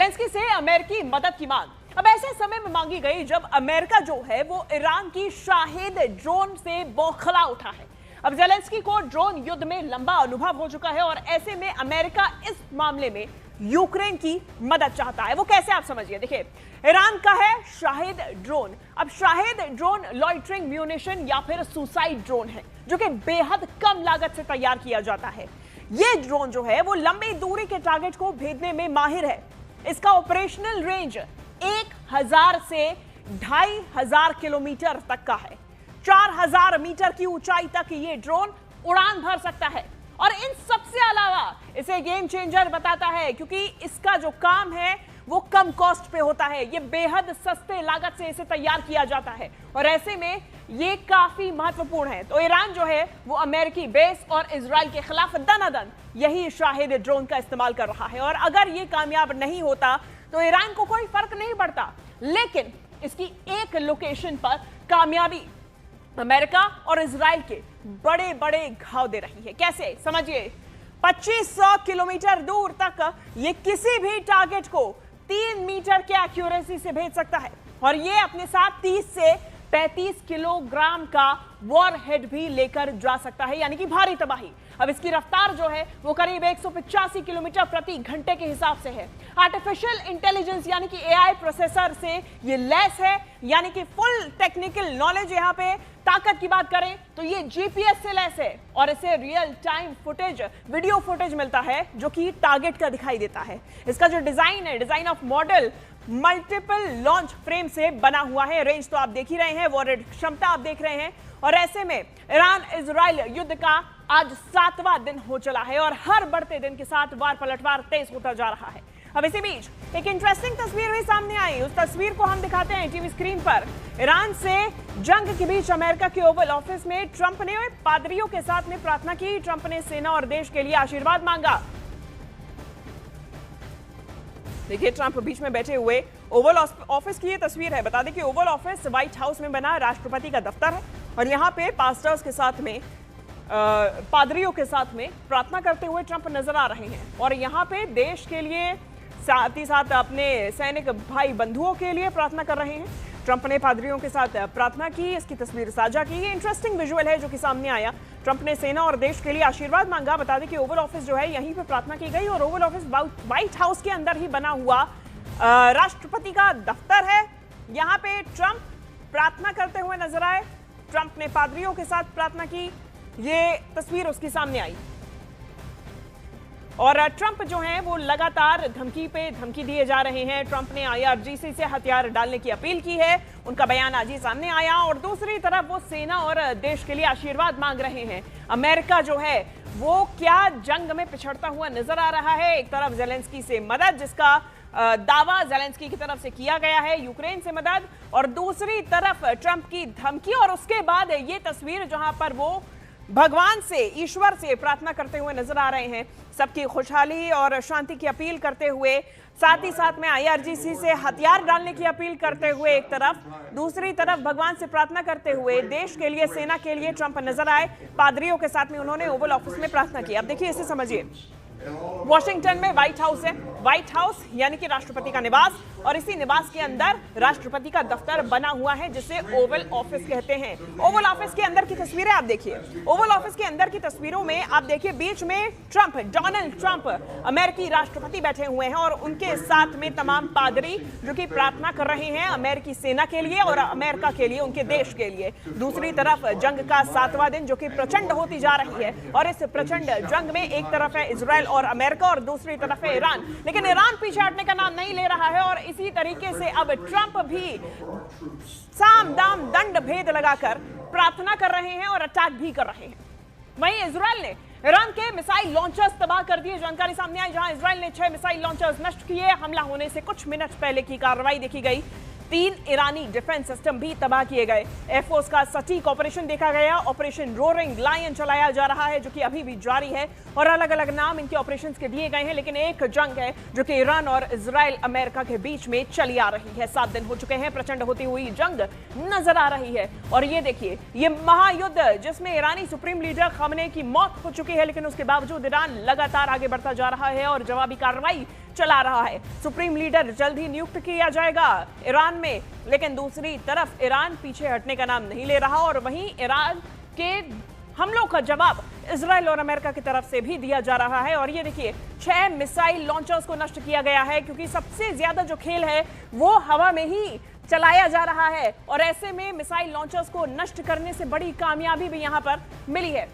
Zelensky से अमेरिकी मदद की मांग अब ऐसे समय में मांगी गई जब अमेरिका जो है वो ईरान की शाहिद ड्रोन से बौखला उठा है। अब ज़ेलेंस्की को ड्रोन युद्ध में लंबा अनुभव हो चुका है और ऐसे में अमेरिका इस मामले में यूक्रेन की मदद चाहता है। वो कैसे, आप समझिए। देखिए, ईरान का है शाहिद ड्रोन। अब शाहिद ड्रोन लॉइटरिंग म्यूनिशन या फिर सुसाइड ड्रोन है जो कि बेहद कम लागत से तैयार किया जाता है। ये ड्रोन जो है वो लंबी दूरी के टारगेट को भेदने में माहिर है। इसका ऑपरेशनल रेंज 1000 से 2500 किलोमीटर तक का है। 4000 मीटर की ऊंचाई तक ये ड्रोन उड़ान भर सकता है और इन सबसे अलावा इसे गेम चेंजर बताता है क्योंकि इसका जो काम है वो कम कॉस्ट पे होता है। ये बेहद सस्ते लागत से इसे तैयार किया जाता है और ऐसे में ये काफी महत्वपूर्ण है। तो ईरान जो है वो अमेरिकी बेस और इजराइल के खिलाफ दनादन यही शाहिद ड्रोन का इस्तेमाल कर रहा है और अगर ये कामयाब नहीं होता तो ईरान को कोई फर्क नहीं पड़ता, लेकिन इसकी एक लोकेशन पर कामयाबी अमेरिका और इजराइल के बड़े बड़े घाव दे रही है। कैसे, समझिए। 2500 किलोमीटर दूर तक ये किसी भी टारगेट को 3 मीटर के एक्यूरेसी से भेज सकता है और ये अपने साथ 30 से 35 किलोग्राम का वॉरहेड भी लेकर जा सकता है, यानी कि भारी तबाही। अब इसकी रफ्तार जो है वो करीब 185 किलोमीटर प्रति घंटे के हिसाब से है। आर्टिफिशियल इंटेलिजेंस यानी कि एआई प्रोसेसर से ये लैस है, यानी कि फुल टेक्निकल नॉलेज। यहाँ पे ताकत की बात करें तो ये जीपीएस से लैस है और इसे real time footage, video footage मिलता है जो कि टारगेट का दिखाई देता है। इसका जो डिजाइन है, design of model multiple launch frame से बना हुआ है। रेंज तो आप देख ही रहे हैं, वॉरहेड क्षमता आप देख रहे हैं और ऐसे में ईरान इजराइल युद्ध का आज 7वां दिन हो चला है और हर बढ़ते दिन के साथ वार पलटवार तेज होता जा रहा है। अब इसी बीच एक इंटरेस्टिंग तस्वीर भी सामने आई। उस तस्वीर को हम दिखाते हैं टीवी स्क्रीन पर। ईरान से जंग के बीच अमेरिका के ओवल ऑफिस में ट्रंप ने पादरियों के साथ में प्रार्थना की। ट्रंप ने सेना और देश के लिए आशीर्वाद मांगा। देखिए, ट्रंप बीच में बैठे हुए ओवल ऑफिस की ये तस्वीर है। बता दें कि ओवल ऑफिस व्हाइट हाउस में बना राष्ट्रपति का दफ्तर है और यहाँ पे पास्टर्स के साथ में पादरियों के साथ में प्रार्थना करते हुए ट्रंप नजर आ रहे हैं और यहाँ पे देश के लिए साथ ही साथ अपने सैनिक भाई बंधुओं के लिए प्रार्थना कर रहे हैं। ट्रंप ने पादरियों के साथ प्रार्थना की, इसकी तस्वीर साझा की। ये इंटरेस्टिंग विजुअल है जो कि सामने आया। ट्रंप ने सेना और देश के लिए आशीर्वाद मांगा। बता दें कि ओवल ऑफिस जो है यहीं पे प्रार्थना की गई और ओवल ऑफिस व्हाइट हाउस के अंदर ही बना हुआ राष्ट्रपति का दफ्तर है। यहाँ पे ट्रंप प्रार्थना करते हुए नजर आए। ट्रंप ने पादरियों के साथ प्रार्थना की, ये तस्वीर उसके सामने आई और ट्रंप जो हैं वो लगातार धमकी पे धमकी दिए जा रहे हैं। ट्रंप ने आईआरजीसी से हथियार डालने की अपील की है, उनका बयान आज ही सामने आया और दूसरी तरफ वो सेना और देश के लिए आशीर्वाद मांग रहे हैं। अमेरिका जो है वो क्या जंग में पिछड़ता हुआ नजर आ रहा है। एक तरफ ज़ेलेंस्की से मदद, जिसका दावा ज़ेलेंस्की की तरफ से किया गया है, यूक्रेन से मदद, और दूसरी तरफ ट्रंप की धमकी और उसके बाद ये तस्वीर जहां पर वो भगवान से, ईश्वर से प्रार्थना करते हुए नजर आ रहे हैं, सबकी खुशहाली और शांति की अपील करते हुए, साथ ही साथ में आईआरजीसी से हथियार डालने की अपील करते हुए एक तरफ, दूसरी तरफ भगवान से प्रार्थना करते हुए देश के लिए, सेना के लिए ट्रंप नजर आए। पादरियों के साथ में उन्होंने ओवल ऑफिस में प्रार्थना की। अब देखिए, इसे समझिए। वॉशिंगटन में व्हाइट हाउस है। व्हाइट हाउस यानी कि राष्ट्रपति का निवास और इसी निवास के अंदर राष्ट्रपति का दफ्तर बना हुआ है जिसे ओवल ऑफिस कहते हैं। ओवल ऑफिस के अंदर की तस्वीरें आप देखिए। ओवल ऑफिस के अंदर की तस्वीरों में आप देखिए, बीच में ट्रंप, डोनाल्ड ट्रंप अमेरिकी राष्ट्रपति बैठे हुए हैं और उनके साथ में तमाम पादरी जो कि प्रार्थना कर रहे हैं अमेरिकी सेना के लिए और अमेरिका के लिए, उनके देश के लिए। दूसरी तरफ जंग का 7वां दिन जो कि प्रचंड होती जा रही है और इस प्रचंड जंग में एक तरफ है इजराइल और अमेरिका और दूसरी तरफ है ईरान, लेकिन ईरान पीछे हटने का नाम नहीं ले रहा है और इसी तरीके से अब ट्रंप भी साम दाम दंड भेद लगाकर प्रार्थना कर रहे हैं और अटैक भी कर रहे हैं। वहीं इजराइल ने ईरान के मिसाइल लॉन्चर्स तबाह कर दिए। जानकारी सामने आई जहां इजराइल ने 6 मिसाइल लॉन्चर्स नष्ट किए। हमला होने से कुछ मिनट पहले की कार्रवाई देखी गई। 3 ईरानी डिफेंस सिस्टम भी तबाह किए गए। एयरफोर्स का सटीक ऑपरेशन देखा गया। ऑपरेशन रोरिंग लायन चलाया जा रहा है जो कि अभी भी जारी है और अलग अलग नाम इनके ऑपरेशंस के दिए गए हैं, लेकिन एक जंग है जो कि ईरान और इजराइल अमेरिका के बीच में चली आ रही है। 7 दिन हो चुके हैं, प्रचंड होती हुई जंग नजर आ रही है और ये देखिए, ये महायुद्ध जिसमें ईरानी सुप्रीम लीडर खमेनी की मौत हो चुकी है, लेकिन उसके बावजूद ईरान लगातार आगे बढ़ता जा रहा है और जवाबी कार्रवाई चला रहा है। सुप्रीम लीडर जल्द ही नियुक्त किया जाएगा ईरान में, लेकिन दूसरी तरफ ईरान पीछे हटने का नाम नहीं ले रहा और वहीं ईरान के हमलों का जवाब इजराइल और अमेरिका की तरफ से भी दिया जा रहा है। और ये देखिए 6 मिसाइल लॉन्चर्स को नष्ट किया गया है, क्योंकि सबसे ज्यादा जो खेल है वो हवा में ही चलाया जा रहा है और ऐसे में मिसाइल लॉन्चर्स को नष्ट करने से बड़ी कामयाबी भी यहां पर मिली है।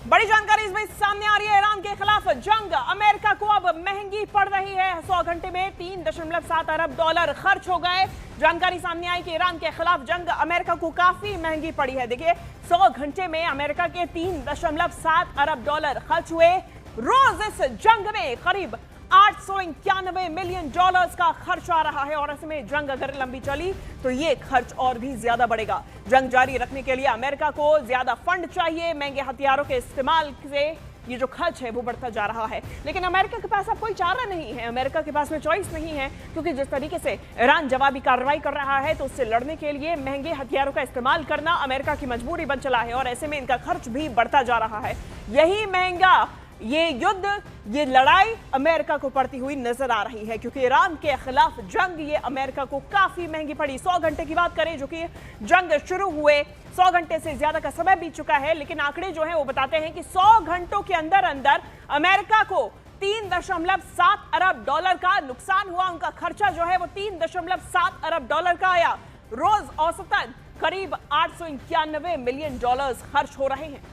बड़ी जानकारी इस बीच सामने आ रही है। ईरान के खिलाफ जंग अमेरिका को अब महंगी पड़ रही है। 100 घंटे में $3.7 अरब खर्च हो गए। जानकारी सामने आई कि ईरान के खिलाफ जंग अमेरिका को काफी महंगी पड़ी है। देखिए 100 घंटे में अमेरिका के $3.7 अरब खर्च हुए। रोज इस जंग में करीब $891 मिलियन का खर्च आ रहा है और ऐसे में जंग अगर लंबी चली तो ये खर्च और भी ज्यादा बढ़ेगा। जंग जारी रखने के लिए अमेरिका को ज्यादा फंड चाहिए। महंगे हथियारों के इस्तेमाल से ये जो खर्च है वो बढ़ता जा रहा है, लेकिन अमेरिका के पास अब कोई चारा नहीं है। अमेरिका के पास में चॉइस नहीं है, क्योंकि जिस तरीके से ईरान जवाबी कार्रवाई कर रहा है तो उससे लड़ने के लिए महंगे हथियारों का इस्तेमाल करना अमेरिका की मजबूरी बन चला है और ऐसे में इनका खर्च भी बढ़ता जा रहा है। यही महंगा ये युद्ध, ये लड़ाई अमेरिका को पड़ती हुई नजर आ रही है, क्योंकि ईरान के खिलाफ जंग ये अमेरिका को काफी महंगी पड़ी। 100 घंटे की बात करें जो कि जंग शुरू हुए, 100 घंटे से ज्यादा का समय बीत चुका है, लेकिन आंकड़े जो है वो बताते हैं कि 100 घंटों के अंदर अंदर अमेरिका को $3.7 अरब का नुकसान हुआ। उनका खर्चा जो है वो $3.7 अरब का आया। रोज औसतन करीब $891 मिलियन खर्च हो रहे हैं।